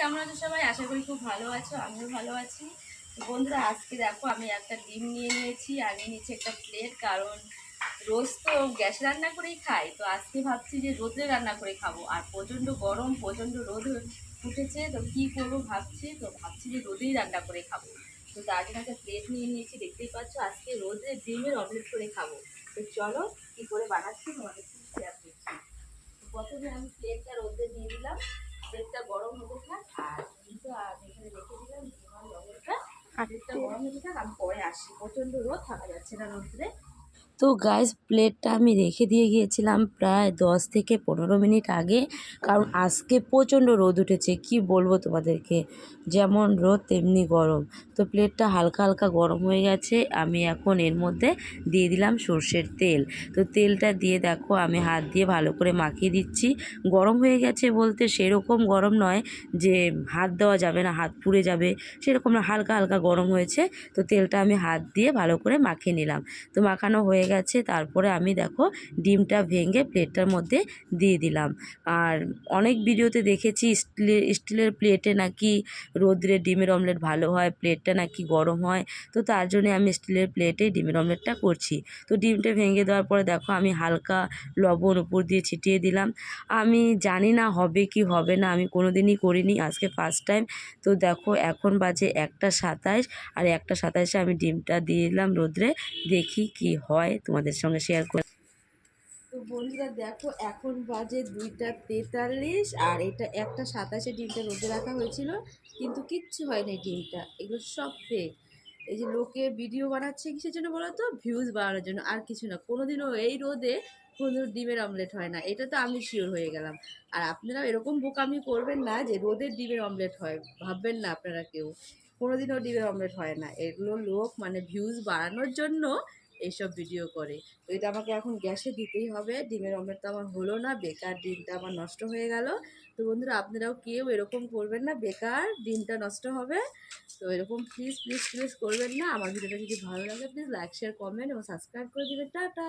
কেমন আছো সবাই? আশা করি খুব ভালো আছো, আমিও ভালো আছি। তো বন্ধুরা, আজকে দেখো আমি একটা ডিম নিয়ে নিয়েছি আর নিয়ে নিয়েছি একটা প্লেট। কারণ রোজ তো গ্যাসে রান্না করেই খাই, তো আজকে ভাবছি যে রোদে রান্না করে খাবো। আর প্রচণ্ড গরম, প্রচণ্ড রোদ উঠেছে, তো কী করবো ভাবছি যে রোদেই রান্না করে খাবো। তো তার জন্য একটা প্লেট নিয়ে নিয়েছি, দেখতেই পাচ্ছ। আজকে রোদে ডিমের অমলেট করে খাবো। তো চলো কী করে বানাচ্ছি তোমাদের শেয়ার করছি। প্রথমে আমি প্লেটটা রোদে দিয়ে দিলাম, প্লেটটা গরম হতে থাক। আর কিন্তু আমি এখানে রেখে দিলাম বিমান লবণটা। প্লেটটা গরম হতে থাক, আমি পরে আসি। প্রচণ্ড রোদ, থাকা যাচ্ছে না রোদ্রে। তো গাইস, প্লেটটা আমি রেখে দিয়ে গিয়েছিলাম প্রায় 10 থেকে 15 মিনিট আগে। কারণ আজকে প্রচণ্ড রোদ উঠেছে, কি বলবো তোমাদেরকে, যেমন রোদ তেমনি গরম। তো প্লেটটা হালকা হালকা গরম হয়ে গেছে। আমি এখন এর মধ্যে দিয়ে দিলাম সর্ষের তেল। তো তেলটা দিয়ে দেখো আমি হাত দিয়ে ভালো করে মাখিয়ে দিচ্ছি। গরম হয়ে গেছে বলতে সেরকম গরম নয় যে হাত দেওয়া যাবে না, হাত পুড়ে যাবে, সেরকম না, হালকা হালকা গরম হয়েছে। তো তেলটা আমি হাত দিয়ে ভালো করে মাখিয়ে নিলাম। তো মাখানো হয়ে গেছে। তারপরে আমি দেখো ডিমটা ভেঙে প্লেটটার মধ্যে দিয়ে দিলাম। আর অনেক ভিডিওতে দেখেছি স্টিলের প্লেটে নাকি রোদ্রে ডিমের অমলেট ভালো হয়, প্লেটটা নাকি গরম হয়। তো তার জন্যে আমি স্টিলের প্লেটেই ডিমের অমলেটটা করছি। তো ডিমটা ভেঙে দেওয়ার পরে দেখো আমি হালকা লবণ উপর দিয়ে ছিটিয়ে দিলাম। আমি জানি না হবে কি হবে না, আমি কোনো দিনই করিনি, আজকে ফার্স্ট টাইম। তো দেখো এখন বাজে 1টা 27, আর 1টা 27-এ আমি ডিমটা দিয়ে দিলাম রোদ্রে। দেখি কি হয়, তোমাদের সঙ্গে শেয়ার করে। তো বন্ধুরা দেখো, এখন বাজে 2টা 43, আর এটা 1টা 27-এ ডিমটা রোদে রাখা হয়েছিল, কিন্তু কিচ্ছু হয়নি ডিমটা। এগুলো সব ফেক। এই যে লোকে ভিডিও বানাচ্ছে কিসের জন্য বলো তো? ভিউজ বাড়ানোর জন্য, আর কিছু না। কোনোদিনও এই রোদে কোনো ডিমের অমলেট হয় না, এটা তো আমি শিওর হয়ে গেলাম। আর আপনারাও এরকম বোকামি করবেন না যে রোদের ডিমের অমলেট হয়, ভাববেন না আপনারা কেউ। কোনোদিনও ডিমের অমলেট হয় না। এগুলো লোক মানে ভিউজ বাড়ানোর জন্য এইসব ভিডিও করে। তো এটা আমাকে এখন গ্যাসে দিতেই হবে। ডিমের অমলেট তো আমার হলো না, বেকার ডিমটা আমার নষ্ট হয়ে গেল। তো বন্ধুরা, আপনারাও কেউ এরকম করবেন না, বেকার ডিমটা নষ্ট হবে। তো এরকম প্লিজ প্লিজ প্লিজ করবেন না। আমার ভিডিওটা যদি ভালো লাগে প্লিজ লাইক শেয়ার কমেন্ট এবং সাবস্ক্রাইব করে দিবেন। টাটা।